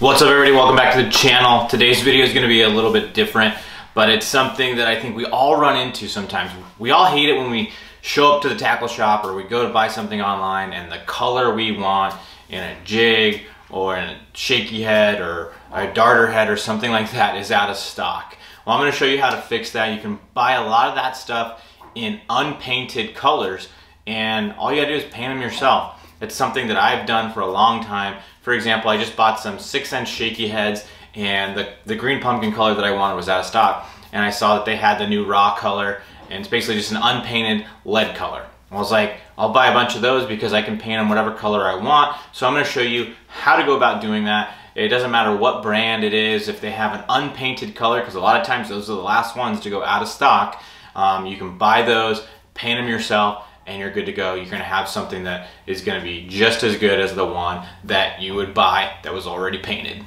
What's up everybody, welcome back to the channel. Today's video is going to be a little bit different, but it's something that I think we all run into sometimes. We all hate it when we show up to the tackle shop or we go to buy something online and the color we want in a jig or in a shaky head or a darter head or something like that is out of stock. Well, I'm going to show you how to fix that. You can buy a lot of that stuff in unpainted colors and all you gotta do is paint them yourself. It's something that I've done for a long time. For example, I just bought some 6-inch shaky heads and the green pumpkin color that I wanted was out of stock. And I saw that they had the new raw color and it's basically just an unpainted lead color. I was like, I'll buy a bunch of those because I can paint them whatever color I want. So I'm gonna show you how to go about doing that. It doesn't matter what brand it is, if they have an unpainted color, because a lot of times those are the last ones to go out of stock. You can buy those, paint them yourself, and you're good to go. You're gonna have something that is gonna be just as good as the one that you would buy that was already painted.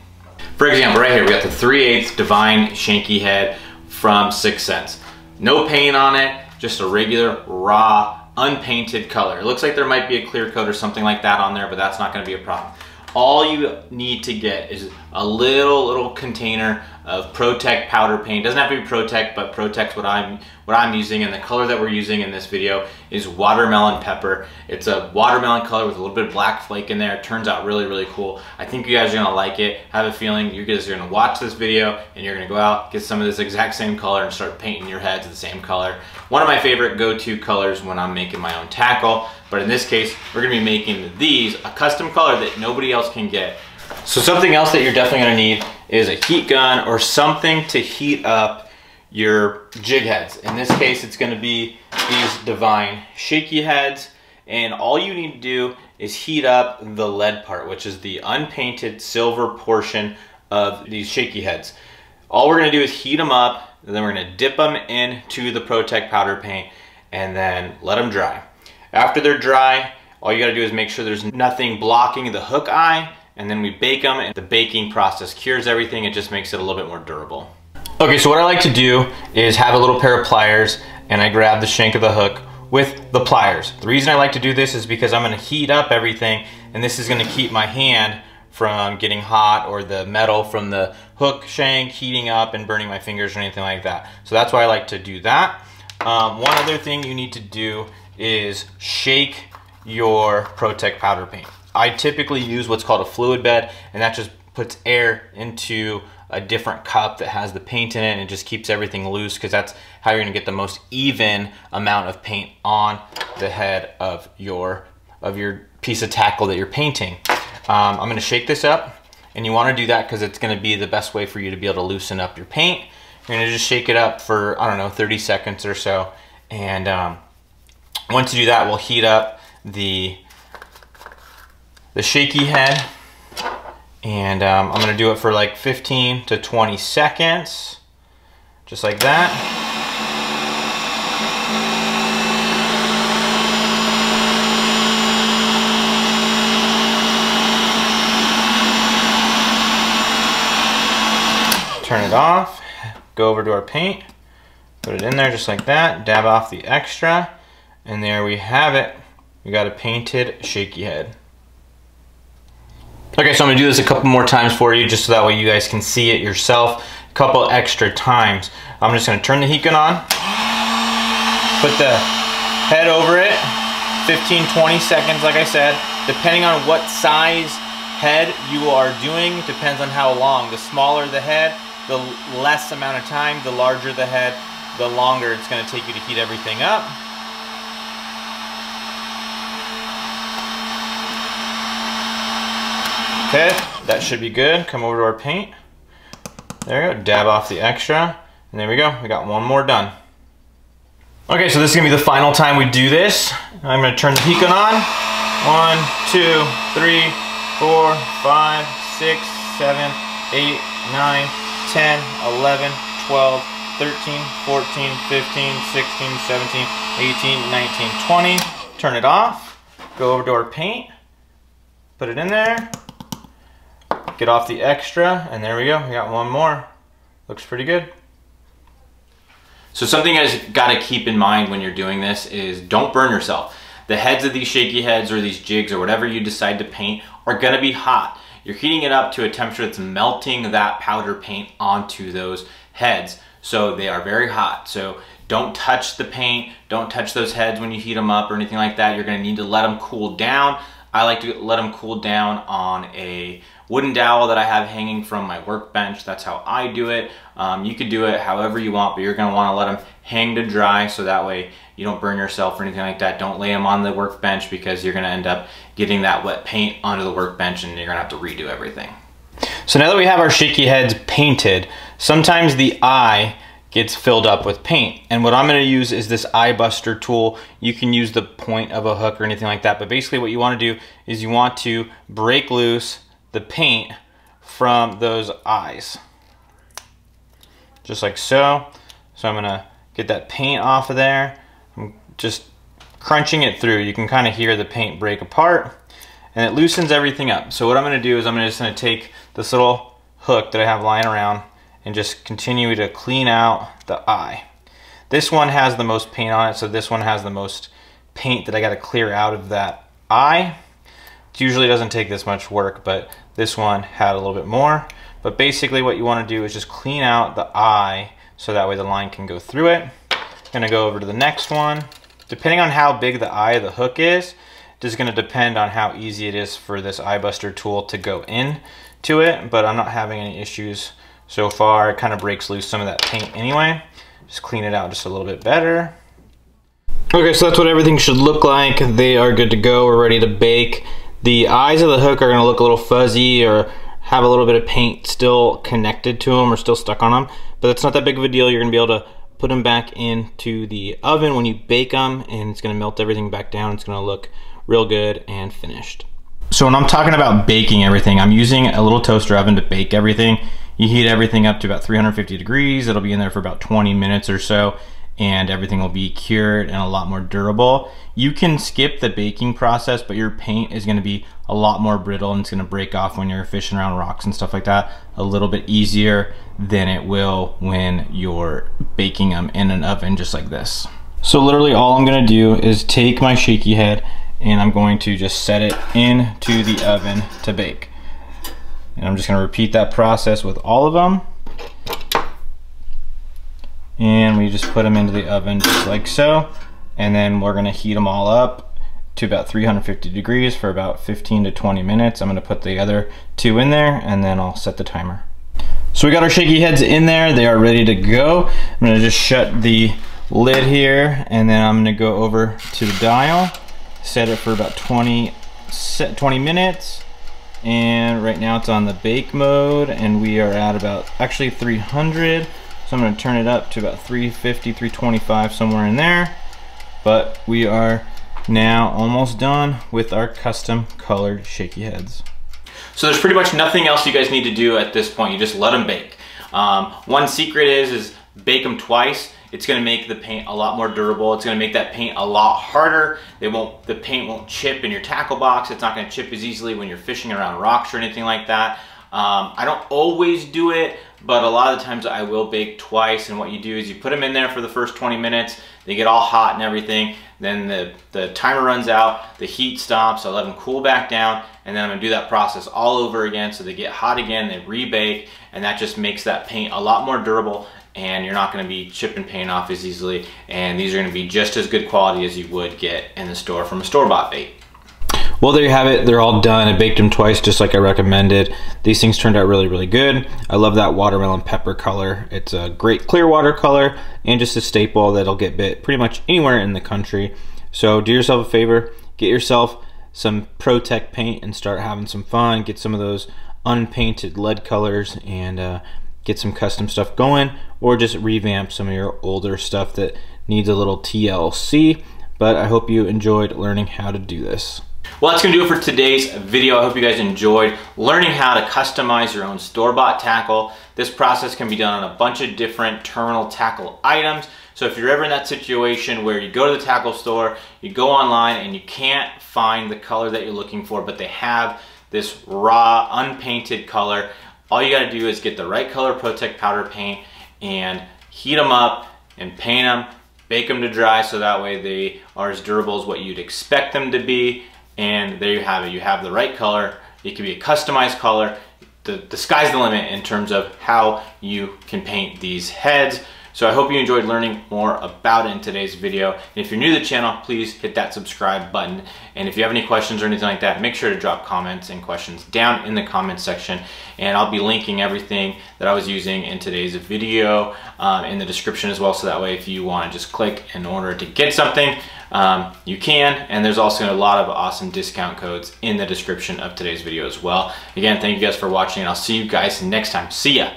For example, right here, we got the 3/8 Divine Shanky head from 6 cents. No paint on it, just a regular, raw, unpainted color. It looks like there might be a clear coat or something like that on there, but that's not gonna be a problem. All you need to get is a little container of ProTec powder paint. Doesn't have to be ProTec, but ProTec's what I'm using, and the color that we're using in this video is watermelon pepper. It's a watermelon color with a little bit of black flake in there. It turns out really cool. I think you guys are gonna like it. I have a feeling you guys are gonna watch this video and you're gonna go out, get some of this exact same color and start painting your heads the same color. One of my favorite go-to colors when I'm making my own tackle, but in this case, we're gonna be making these a custom color that nobody else can get. So something else that you're definitely gonna need is a heat gun or something to heat up your jig heads. In this case, it's gonna be these Divine shaky heads, and all you need to do is heat up the lead part, which is the unpainted silver portion of these shaky heads. All we're gonna do is heat them up, and then we're gonna dip them into the ProTec powder paint and then let them dry. After they're dry, all you gotta do is make sure there's nothing blocking the hook eye, and then we bake them, and the baking process cures everything. It just makes it a little bit more durable. Okay, so what I like to do is have a little pair of pliers, and I grab the shank of the hook with the pliers. The reason I like to do this is because I'm gonna heat up everything, and this is gonna keep my hand from getting hot or the metal from the hook shank heating up and burning my fingers or anything like that. So that's why I like to do that. One other thing you need to do is shake your ProTec powder paint. I typically use what's called a fluid bed, and that just puts air into a different cup that has the paint in it, and it just keeps everything loose, because that's how you're gonna get the most even amount of paint on the head of your piece of tackle that you're painting. I'm gonna shake this up, and you wanna do that because it's gonna be the best way for you to be able to loosen up your paint. You're gonna just shake it up for, I don't know, 30 seconds or so, and once you do that, we'll heat up the shaky head, and I'm gonna do it for like 15 to 20 seconds, just like that. Turn it off, go over to our paint, put it in there just like that, dab off the extra, and there we have it. We got a painted shaky head. Okay, so I'm gonna do this a couple more times for you just so that way you guys can see it yourself a couple extra times. I'm just gonna turn the heat gun on, put the head over it, 15-20 seconds like I said. Depending on what size head you are doing, depends on how long. The smaller the head, the less amount of time. The larger the head, the longer it's gonna take you to heat everything up. Okay, that should be good. Come over to our paint. There we go, dab off the extra, and there we go, we got one more done. Okay, so this is gonna be the final time we do this. I'm gonna turn the heat gun on. 1, 2, 3, 4, 5, 6, 7, 8, 9, 10, 11, 12, 13, 14, 15, 16, 17, 18, 19, 20. Turn it off, go over to our paint, put it in there, get off the extra, and there we go, we got one more. Looks pretty good. So something you guys gotta keep in mind when you're doing this is don't burn yourself. The heads of these shaky heads or these jigs or whatever you decide to paint are gonna be hot. you're heating it up to a temperature that's melting that powder paint onto those heads. So they are very hot. So don't touch the paint, don't touch those heads when you heat them up or anything like that. You're gonna need to let them cool down. I like to let them cool down on a wooden dowel that I have hanging from my workbench. That's how I do it. You could do it however you want, but you're gonna wanna let them hang to dry so that way you don't burn yourself or anything like that. Don't lay them on the workbench because you're gonna end up getting that wet paint onto the workbench and you're gonna have to redo everything. So now that we have our shaky heads painted, sometimes the eye gets filled up with paint. And what I'm gonna use is this eye buster tool. You can use the point of a hook or anything like that, but basically what you wanna do is you want to break loose the paint from those eyes. Just like so. So I'm gonna get that paint off of there. I'm just crunching it through. You can kind of hear the paint break apart and it loosens everything up. So what I'm gonna do is I'm just gonna take this little hook that I have lying around and just continue to clean out the eye. This one has the most paint on it, so this one has the most paint that I gotta clear out of that eye. It usually doesn't take this much work, but this one had a little bit more. But basically what you wanna do is just clean out the eye so that way the line can go through it. Gonna go over to the next one. Depending on how big the eye of the hook is, this is gonna depend on how easy it is for this eye buster tool to go in to it, but I'm not having any issues so far. It kind of breaks loose some of that paint anyway. Just clean it out just a little bit better. Okay, so that's what everything should look like. They are good to go. We're ready to bake. The eyes of the hook are gonna look a little fuzzy or have a little bit of paint still connected to them or still stuck on them, but that's not that big of a deal. You're gonna be able to put them back into the oven when you bake them and it's gonna melt everything back down. It's gonna look real good and finished. So when I'm talking about baking everything, I'm using a little toaster oven to bake everything. You heat everything up to about 350 degrees. It'll be in there for about 20 minutes or so, and everything will be cured and a lot more durable. You can skip the baking process, but your paint is gonna be a lot more brittle and it's gonna break off when you're fishing around rocks and stuff like that a little bit easier than it will when you're baking them in an oven just like this. So literally all I'm gonna do is take my shaky head and I'm going to just set it into the oven to bake. And I'm just gonna repeat that process with all of them. And we just put them into the oven just like so. And then we're gonna heat them all up to about 350 degrees for about 15 to 20 minutes. I'm gonna put the other two in there and then I'll set the timer. So we got our shaky heads in there. They are ready to go. I'm gonna just shut the lid here and then I'm gonna go over to the dial, set it for about 20 minutes. And right now it's on the bake mode and we are at about actually 300. So I'm gonna turn it up to about 350, 325, somewhere in there. But we are now almost done with our custom colored shaky heads. So there's pretty much nothing else you guys need to do at this point. You just let them bake. One secret is bake them twice. It's gonna make the paint a lot more durable. It's gonna make that paint a lot harder. The paint won't chip in your tackle box. It's not gonna chip as easily when you're fishing around rocks or anything like that. I don't always do it, but a lot of the times I will bake twice. And what you do is you put them in there for the first 20 minutes. They get all hot and everything. Then the timer runs out, the heat stops. I let them cool back down, and then I'm gonna do that process all over again so they get hot again, they rebake, and that just makes that paint a lot more durable and you're not gonna be chipping paint off as easily. And these are gonna be just as good quality as you would get in the store from a store-bought bait. Well, there you have it. They're all done. I baked them twice just like I recommended. These things turned out really, really good. I love that watermelon pepper color. It's a great clear water color and just a staple that'll get bit pretty much anywhere in the country. So do yourself a favor, get yourself some ProTec paint and start having some fun. Get some of those unpainted lead colors and get some custom stuff going, or just revamp some of your older stuff that needs a little TLC. But I hope you enjoyed learning how to do this. Well, that's gonna do it for today's video. I hope you guys enjoyed learning how to customize your own store-bought tackle. This process can be done on a bunch of different terminal tackle items. So if you're ever in that situation where you go to the tackle store, you go online and you can't find the color that you're looking for, but they have this raw, unpainted color, all you gotta do is get the right color ProTec powder paint and heat them up and paint them, bake them to dry so that way they are as durable as what you'd expect them to be. And there you have it. You have the right color, It can be a customized color. The sky's the limit in terms of how you can paint these heads. So I hope you enjoyed learning more about it in today's video. And if you're new to the channel, please hit that subscribe button. And if you have any questions or anything like that, make sure to drop comments and questions down in the comments section. And I'll be linking everything that I was using in today's video in the description as well. So that way, if you want to just click in order to get something, you can. And there's also a lot of awesome discount codes in the description of today's video as well. Again, thank you guys for watching, and I'll see you guys next time. See ya.